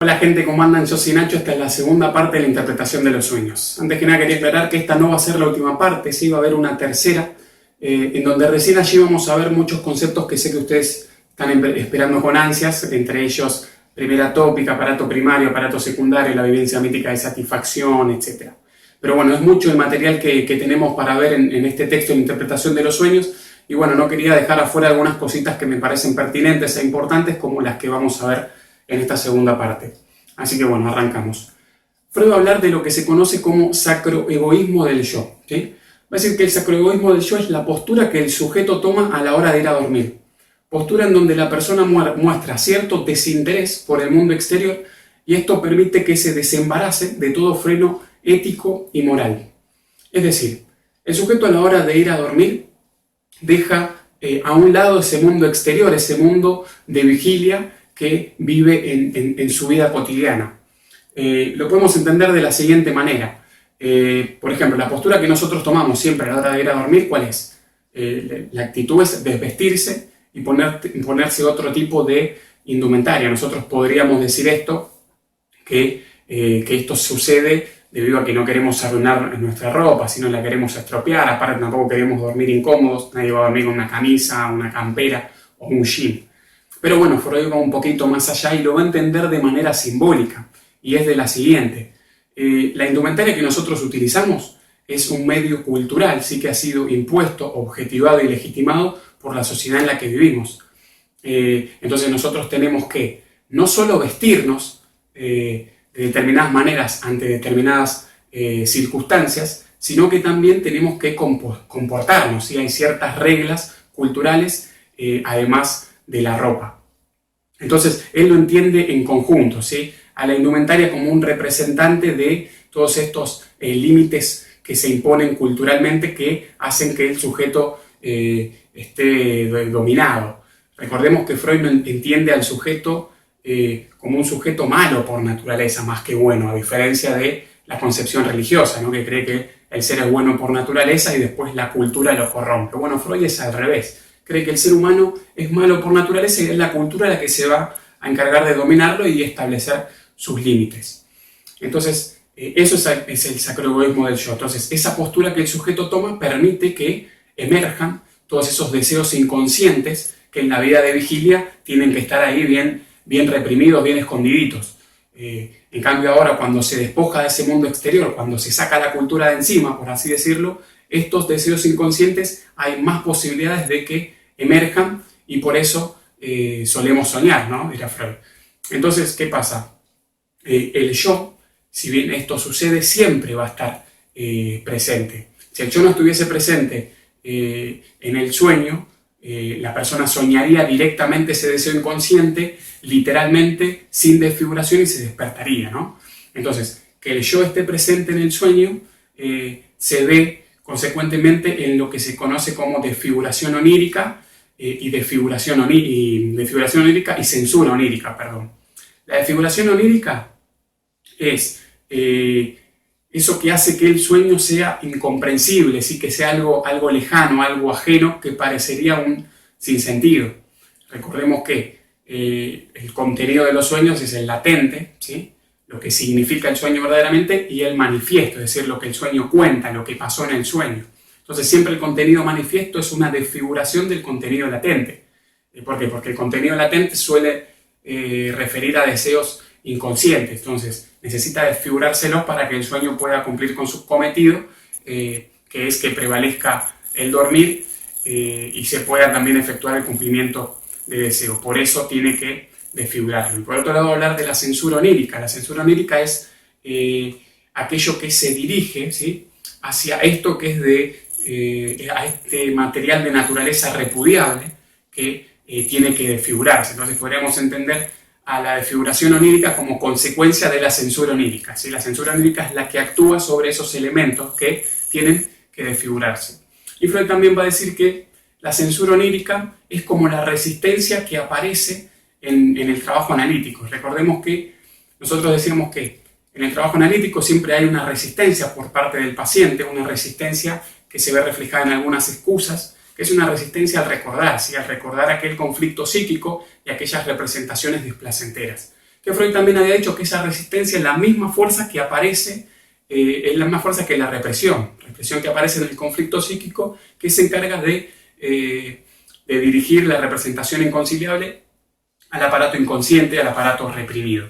Hola gente, ¿cómo andan? Yo soy Nacho, esta es la segunda parte de la interpretación de los sueños. Antes que nada quería aclarar que esta no va a ser la última parte, sí va a haber una tercera, en donde recién allí vamos a ver muchos conceptos que sé que ustedes están esperando con ansias, entre ellos primera tópica, aparato primario, aparato secundario, la vivencia mítica de satisfacción, etc. Pero bueno, es mucho el material que tenemos para ver en este texto de la interpretación de los sueños, y bueno, no quería dejar afuera algunas cositas que me parecen pertinentes e importantes, como las que vamos a ver en esta segunda parte. Así que bueno, arrancamos. Freud va a hablar de lo que se conoce como sacroegoísmo del yo, ¿sí? Va a decir que el sacroegoísmo del yo es la postura que el sujeto toma a la hora de ir a dormir. Postura en donde la persona muestra cierto desinterés por el mundo exterior, y esto permite que se desembarace de todo freno ético y moral. Es decir, el sujeto a la hora de ir a dormir deja a un lado ese mundo exterior, ese mundo de vigilia que vive en su vida cotidiana. Lo podemos entender de la siguiente manera. Por ejemplo, la postura que nosotros tomamos siempre a la hora de ir a dormir, ¿cuál es? La actitud es desvestirse y ponerse otro tipo de indumentaria. Nosotros podríamos decir que esto sucede debido a que no queremos arruinar nuestra ropa, sino la queremos estropear. Aparte, tampoco queremos dormir incómodos. Nadie va a dormir con una camisa, una campera o un jean. Pero bueno, Freud va un poquito más allá y lo va a entender de manera simbólica, y es de la siguiente. La indumentaria que nosotros utilizamos es un medio cultural, sí, que ha sido impuesto, objetivado y legitimado por la sociedad en la que vivimos. Entonces nosotros tenemos que no solo vestirnos de determinadas maneras ante determinadas circunstancias, sino que también tenemos que comportarnos, ¿sí? Hay ciertas reglas culturales, además de la ropa. Entonces, él lo entiende en conjunto, ¿sí? A la indumentaria como un representante de todos estos límites que se imponen culturalmente, que hacen que el sujeto esté dominado. Recordemos que Freud no entiende al sujeto como un sujeto malo por naturaleza, más que bueno, a diferencia de la concepción religiosa, ¿no? Que cree que el ser es bueno por naturaleza y después la cultura lo corrompe. Bueno, Freud es al revés. Cree que el ser humano es malo por naturaleza y es la cultura la que se va a encargar de dominarlo y establecer sus límites. Entonces, eso es el sacroegoísmo del yo. Entonces, esa postura que el sujeto toma permite que emerjan todos esos deseos inconscientes que en la vida de vigilia tienen que estar ahí bien reprimidos, bien escondiditos. En cambio ahora, cuando se despoja de ese mundo exterior, cuando se saca la cultura de encima, por así decirlo, estos deseos inconscientes hay más posibilidades de que emerjan, y por eso solemos soñar, ¿no? Dirá Freud. Entonces, ¿qué pasa? El yo, si bien esto sucede, siempre va a estar presente. Si el yo no estuviese presente en el sueño, la persona soñaría directamente ese deseo inconsciente, literalmente, sin desfiguración, y se despertaría, ¿no? Entonces, que el yo esté presente en el sueño se ve consecuentemente en lo que se conoce como desfiguración onírica y desfiguración onírica y censura onírica, perdón. La desfiguración onírica es eso que hace que el sueño sea incomprensible, ¿sí? Que sea algo lejano, algo ajeno, que parecería un sinsentido. Recordemos que el contenido de los sueños es el latente, ¿sí? Lo que significa el sueño verdaderamente, y el manifiesto, es decir, lo que el sueño cuenta, lo que pasó en el sueño. Entonces siempre el contenido manifiesto es una desfiguración del contenido latente. ¿Por qué? Porque el contenido latente suele referir a deseos inconscientes, entonces necesita desfigurárselos para que el sueño pueda cumplir con su cometido, que es que prevalezca el dormir y se pueda también efectuar el cumplimiento de deseos. Por eso tiene que desfigurarlo. Y por otro lado, hablar de la censura onírica. La censura onírica es aquello que se dirige, ¿sí? Hacia esto que es a este material de naturaleza repudiable que tiene que desfigurarse. Entonces podríamos entender a la desfiguración onírica como consecuencia de la censura onírica, ¿sí? La censura onírica es la que actúa sobre esos elementos que tienen que desfigurarse. Y Freud también va a decir que la censura onírica es como la resistencia que aparece en el trabajo analítico. Recordemos que nosotros decíamos que en el trabajo analítico siempre hay una resistencia por parte del paciente, una resistencia que se ve reflejada en algunas excusas, que es una resistencia al recordar, ¿sí? Al recordar aquel conflicto psíquico y aquellas representaciones displacenteras. que Freud también había dicho que esa resistencia es la misma fuerza que aparece, es la misma fuerza que la represión que aparece en el conflicto psíquico, que se encarga de dirigir la representación inconciliable al aparato inconsciente, al aparato reprimido.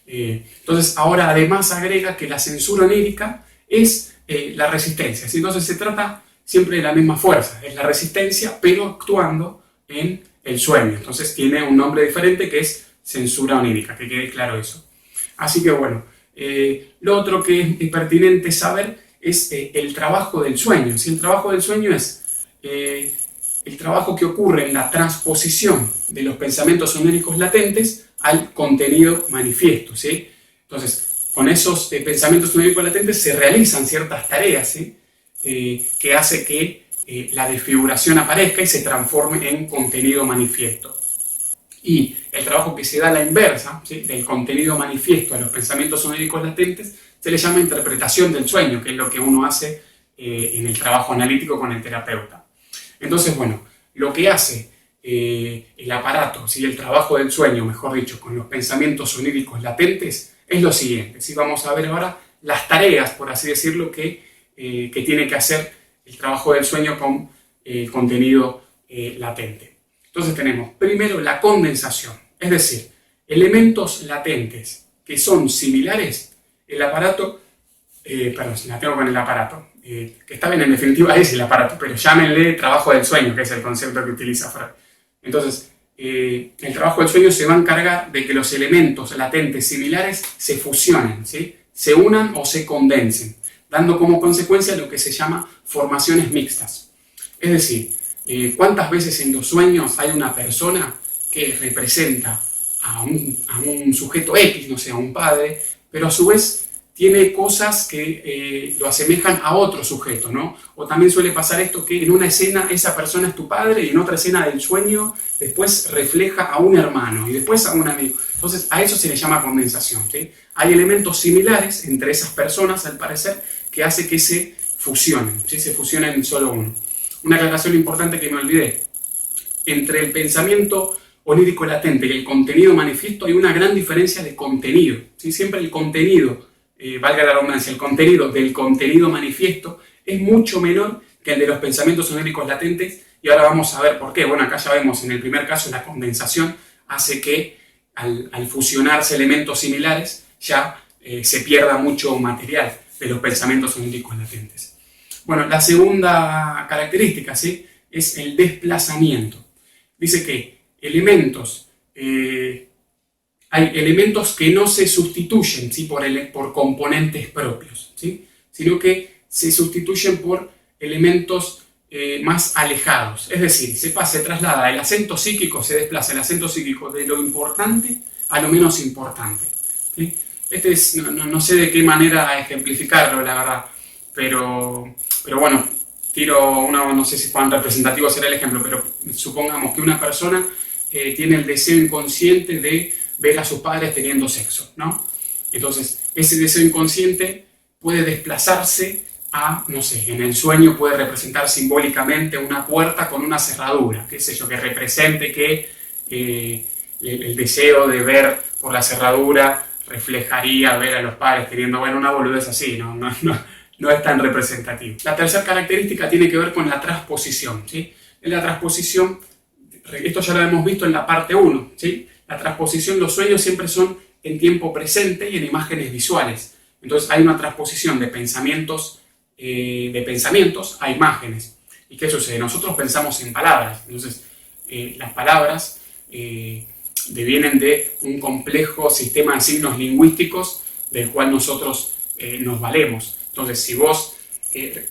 Entonces ahora además agrega que la censura onírica es la resistencia, ¿sí? Entonces se trata siempre de la misma fuerza, es la resistencia pero actuando en el sueño. Entonces tiene un nombre diferente que es censura onírica, que quede claro eso. Así que bueno, lo otro que es pertinente saber es el trabajo del sueño. ¿Sí? El trabajo del sueño es el trabajo que ocurre en la transposición de los pensamientos oníricos latentes al contenido manifiesto, ¿sí? Entonces, con esos pensamientos oníricos latentes se realizan ciertas tareas, ¿sí? Que hace que la desfiguración aparezca y se transforme en contenido manifiesto. Y el trabajo que se da a la inversa, ¿sí? Del contenido manifiesto a los pensamientos oníricos latentes, se le llama interpretación del sueño, que es lo que uno hace en el trabajo analítico con el terapeuta. Entonces, bueno, lo que hace el aparato, ¿sí? El trabajo del sueño, mejor dicho, con los pensamientos oníricos latentes, es lo siguiente. ¿Sí? Vamos a ver ahora las tareas, por así decirlo, que tiene que hacer el trabajo del sueño con el contenido latente. Entonces tenemos primero la condensación, es decir, elementos latentes que son similares, el aparato, perdón, la tengo con el aparato, que está bien, en definitiva es el aparato, pero llámenle trabajo del sueño, que es el concepto que utiliza Freud. Entonces, el trabajo del sueño se va a encargar de que los elementos latentes similares se fusionen, ¿sí? Se unan o se condensen, dando como consecuencia lo que se llama formaciones mixtas. Es decir, ¿cuántas veces en los sueños hay una persona que representa a un sujeto X, no sé, a un padre, pero a su vez tiene cosas que lo asemejan a otro sujeto, ¿no? O también suele pasar esto que en una escena esa persona es tu padre y en otra escena del sueño después refleja a un hermano y después a un amigo. Entonces a eso se le llama condensación, ¿sí? Hay elementos similares entre esas personas, al parecer, que hace que se fusionen, ¿sí? Se fusionen en solo uno. Una aclaración importante que me olvidé. Entre el pensamiento onírico latente y el contenido manifiesto hay una gran diferencia de contenido, ¿sí? Siempre el contenido, valga la redundancia, el contenido del contenido manifiesto es mucho menor que el de los pensamientos oníricos latentes, y ahora vamos a ver por qué. Bueno, acá ya vemos en el primer caso la condensación hace que al fusionarse elementos similares ya se pierda mucho material de los pensamientos oníricos latentes. Bueno, la segunda característica, ¿sí? Es el desplazamiento. Dice que hay elementos que no se sustituyen, ¿sí? por componentes propios, ¿sí? Sino que se sustituyen por elementos más alejados. Es decir, se traslada el acento psíquico, se desplaza el acento psíquico de lo importante a lo menos importante, ¿sí? No sé de qué manera ejemplificarlo, la verdad, pero bueno, tiro no sé si cuán representativo será el ejemplo, pero supongamos que una persona tiene el deseo inconsciente de ver a sus padres teniendo sexo, ¿no? Entonces, ese deseo inconsciente puede desplazarse a, no sé, en el sueño puede representar simbólicamente una puerta con una cerradura, qué sé yo, que represente que el deseo de ver por la cerradura reflejaría ver a los padres teniendo, bueno, una boludez así, no es tan representativo. La tercera característica tiene que ver con la transposición, ¿sí? En la transposición, esto ya lo hemos visto en la parte 1, ¿sí? La transposición, los sueños siempre son en tiempo presente y en imágenes visuales. Entonces hay una transposición de pensamientos a imágenes. ¿Y qué sucede? Nosotros pensamos en palabras. Entonces las palabras devienen de un complejo sistema de signos lingüísticos del cual nosotros nos valemos. Entonces, si vos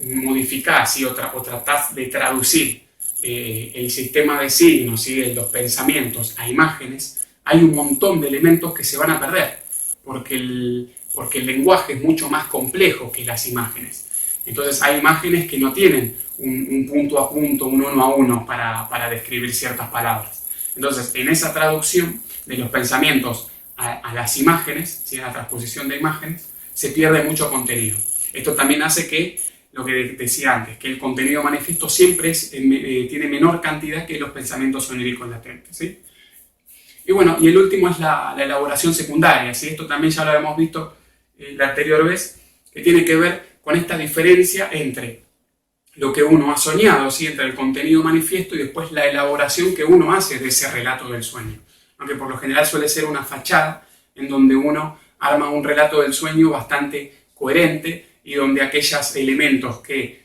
modificás o tratás de traducir el sistema de signos y de los pensamientos a imágenes, hay un montón de elementos que se van a perder, porque el lenguaje es mucho más complejo que las imágenes. Entonces hay imágenes que no tienen un punto a punto, un uno a uno para describir ciertas palabras. Entonces, en esa traducción de los pensamientos a las imágenes, ¿sí? A la transposición de imágenes, se pierde mucho contenido. Esto también hace que, lo que decía antes, que el contenido manifiesto siempre tiene menor cantidad que los pensamientos oníricos latentes, ¿sí? Y bueno, y el último es la elaboración secundaria, ¿sí? Esto también ya lo habíamos visto la anterior vez, que tiene que ver con esta diferencia entre lo que uno ha soñado, ¿sí? Entre el contenido manifiesto y después la elaboración que uno hace de ese relato del sueño. Aunque por lo general suele ser una fachada en donde uno arma un relato del sueño bastante coherente y donde aquellos elementos que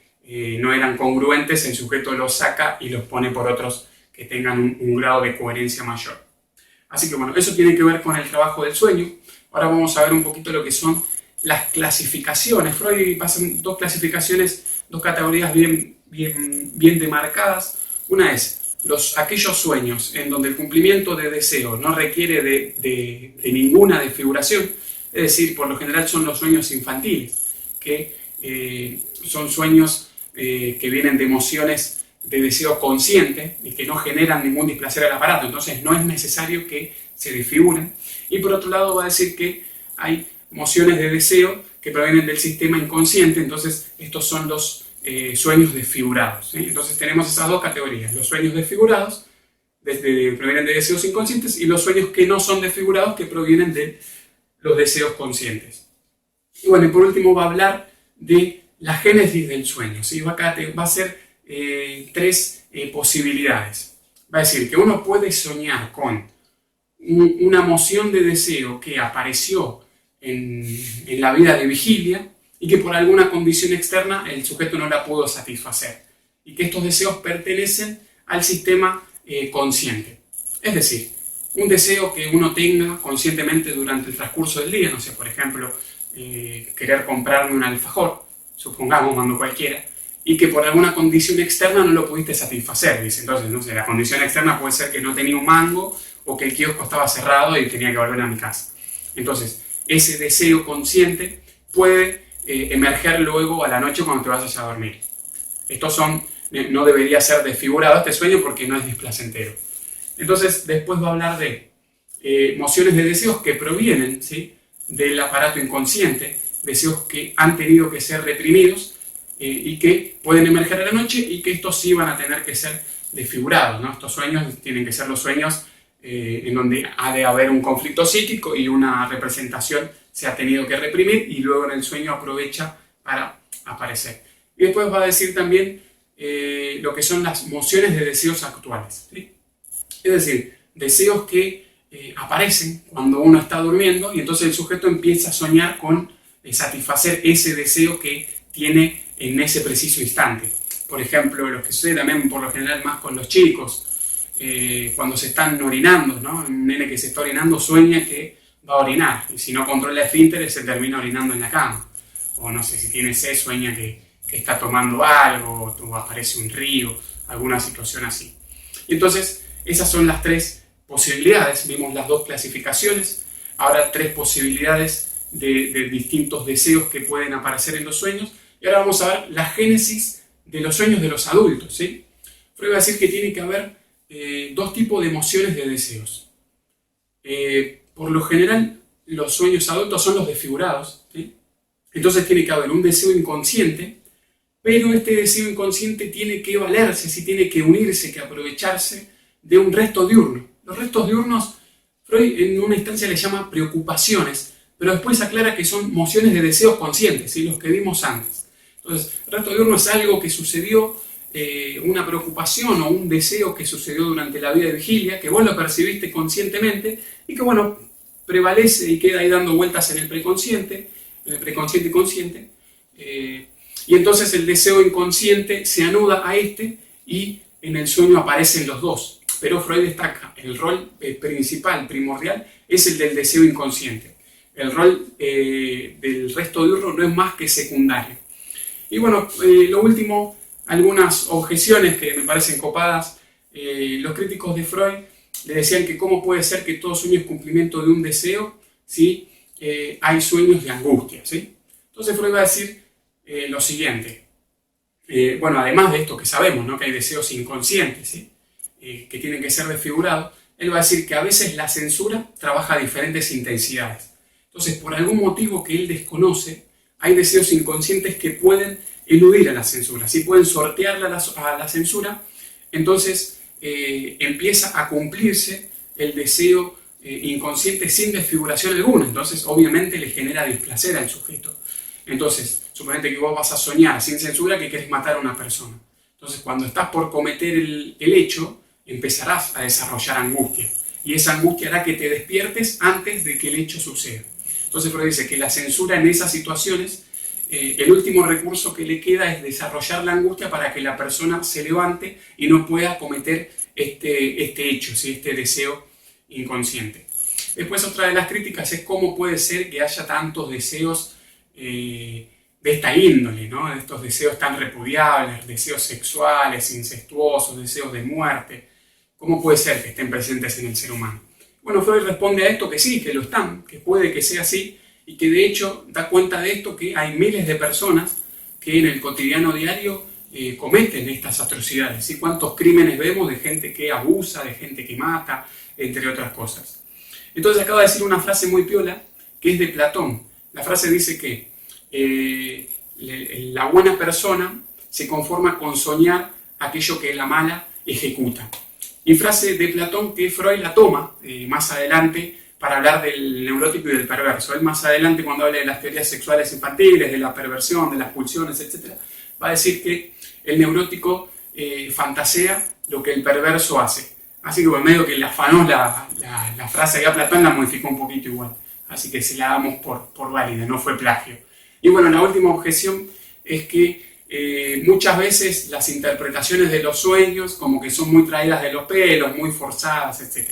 no eran congruentes el sujeto los saca y los pone por otros que tengan un grado de coherencia mayor. Así que bueno, eso tiene que ver con el trabajo del sueño. Ahora vamos a ver un poquito lo que son las clasificaciones. Freud pasa dos clasificaciones, dos categorías bien demarcadas. Una es aquellos sueños en donde el cumplimiento de deseos no requiere de ninguna desfiguración, es decir, por lo general son los sueños infantiles, que son sueños que vienen de emociones de deseo consciente y que no generan ningún displacer al aparato, entonces no es necesario que se desfiguren. Y por otro lado va a decir que hay emociones de deseo que provienen del sistema inconsciente, entonces estos son los sueños desfigurados, ¿sí? Entonces tenemos esas dos categorías, los sueños desfigurados provienen de deseos inconscientes y los sueños que no son desfigurados que provienen de los deseos conscientes. Y bueno, y por último va a hablar de la génesis del sueño, ¿sí? Va a ser tres posibilidades. Va a decir que uno puede soñar con una emoción de deseo que apareció en la vida de vigilia y que por alguna condición externa el sujeto no la pudo satisfacer y que estos deseos pertenecen al sistema consciente. Es decir, un deseo que uno tenga conscientemente durante el transcurso del día, no sé, por ejemplo, querer comprarme un alfajor, supongamos, mando cualquiera, y que por alguna condición externa no lo pudiste satisfacer. Dice, entonces, no sé, la condición externa puede ser que no tenía un mango o que el kiosco estaba cerrado y tenía que volver a mi casa. Entonces, ese deseo consciente puede emerger luego a la noche cuando te vayas a dormir. No debería ser desfigurado este sueño porque no es displacentero. Entonces, después va a hablar de emociones de deseos que provienen, ¿sí?, del aparato inconsciente, deseos que han tenido que ser reprimidos y que pueden emerger a la noche y que estos sí van a tener que ser desfigurados, ¿no? Estos sueños tienen que ser los sueños en donde ha de haber un conflicto psíquico y una representación se ha tenido que reprimir y luego en el sueño aprovecha para aparecer. Y después va a decir también lo que son las emociones de deseos actuales, ¿sí? Es decir, deseos que aparecen cuando uno está durmiendo y entonces el sujeto empieza a soñar con satisfacer ese deseo que tiene en ese preciso instante. Por ejemplo, lo que sucede también por lo general más con los chicos, cuando se están orinando, ¿no? Un nene que se está orinando sueña que va a orinar y si no controla esfínteres se termina orinando en la cama. O no sé, si tiene sed sueña que está tomando algo, o aparece un río, alguna situación así. Y entonces, esas son las tres posibilidades. Vimos las dos clasificaciones, ahora tres posibilidades de distintos deseos que pueden aparecer en los sueños. Y ahora vamos a ver la génesis de los sueños de los adultos, ¿sí? Freud va a decir que tiene que haber dos tipos de emociones de deseos. Por lo general, los sueños adultos son los desfigurados, ¿sí? Entonces tiene que haber un deseo inconsciente, pero este deseo inconsciente tiene que valerse, ¿sí? Tiene que unirse, que aprovecharse de un resto diurno. Los restos diurnos, Freud en una instancia le llama preocupaciones, pero después aclara que son emociones de deseos conscientes, ¿sí? Los que vimos antes. Entonces, el resto diurno es algo que sucedió, una preocupación o un deseo que sucedió durante la vida de vigilia, que vos lo percibiste conscientemente y que, bueno, prevalece y queda ahí dando vueltas en el preconsciente y consciente. Y entonces el deseo inconsciente se anuda a este y en el sueño aparecen los dos. Pero Freud destaca, el rol principal, primordial, es el del deseo inconsciente. El rol del resto diurno no es más que secundario. Y bueno, lo último, algunas objeciones que me parecen copadas. Los críticos de Freud le decían que cómo puede ser que todo sueño es cumplimiento de un deseo si hay sueños de angustia, ¿sí? Entonces Freud va a decir lo siguiente. Bueno, además de esto que sabemos, ¿no?, que hay deseos inconscientes, ¿sí?, que tienen que ser desfigurados, él va a decir que a veces la censura trabaja a diferentes intensidades. Entonces, por algún motivo que él desconoce, hay deseos inconscientes que pueden eludir a la censura, ¿sí?, pueden sortearla a la censura, entonces empieza a cumplirse el deseo inconsciente sin desfiguración alguna. Entonces, obviamente, le genera displacer al sujeto. Entonces, suponete que vos vas a soñar sin censura que querés matar a una persona. Entonces, cuando estás por cometer el hecho, empezarás a desarrollar angustia. Y esa angustia hará que te despiertes antes de que el hecho suceda. Entonces, Freud dice que la censura en esas situaciones, el último recurso que le queda es desarrollar la angustia para que la persona se levante y no pueda cometer este hecho, ¿sí? Este deseo inconsciente. Después, otra de las críticas es cómo puede ser que haya tantos deseos de esta índole, ¿no? De estos deseos tan repudiables, deseos sexuales, incestuosos, deseos de muerte. ¿Cómo puede ser que estén presentes en el ser humano? Bueno, Freud responde a esto que sí, que lo están, que puede que sea así, y que de hecho da cuenta de esto que hay miles de personas que en el cotidiano diario cometen estas atrocidades. ¿Sí? ¿Cuántos crímenes vemos de gente que abusa, de gente que mata, entre otras cosas? Entonces acaba de decir una frase muy piola, que es de Platón. La frase dice que la buena persona se conforma con soñar aquello que la mala ejecuta. Y frase de Platón que Freud la toma más adelante para hablar del neurótico y del perverso. Él más adelante, cuando habla de las teorías sexuales infantiles, de la perversión, de las pulsiones, etc., va a decir que el neurótico fantasea lo que el perverso hace. Así que, bueno, medio que le afanó la frase que a Platón la modificó un poquito igual. Así que se la damos por válida, no fue plagio. Y bueno, la última objeción es que muchas veces las interpretaciones de los sueños como que son muy traídas de los pelos, muy forzadas, etc.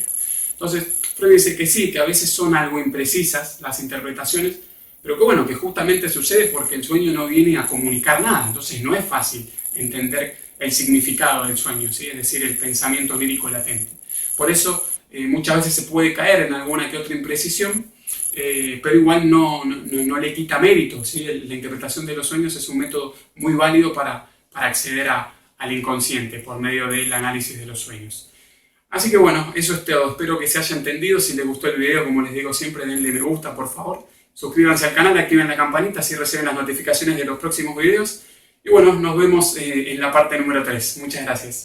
Entonces, Freud dice que sí, que a veces son algo imprecisas las interpretaciones, pero que bueno, que justamente sucede porque el sueño no viene a comunicar nada, entonces no es fácil entender el significado del sueño, ¿sí? Es decir, el pensamiento lírico latente. Por eso muchas veces se puede caer en alguna que otra imprecisión, pero igual no le quita mérito, ¿sí? La interpretación de los sueños es un método muy válido para acceder al inconsciente por medio del análisis de los sueños. Así que bueno, eso es todo. Espero que se haya entendido. Si les gustó el video, como les digo siempre, denle me gusta, por favor. Suscríbanse al canal, activen la campanita, así reciben las notificaciones de los próximos videos. Y bueno, nos vemos en la parte número 3. Muchas gracias.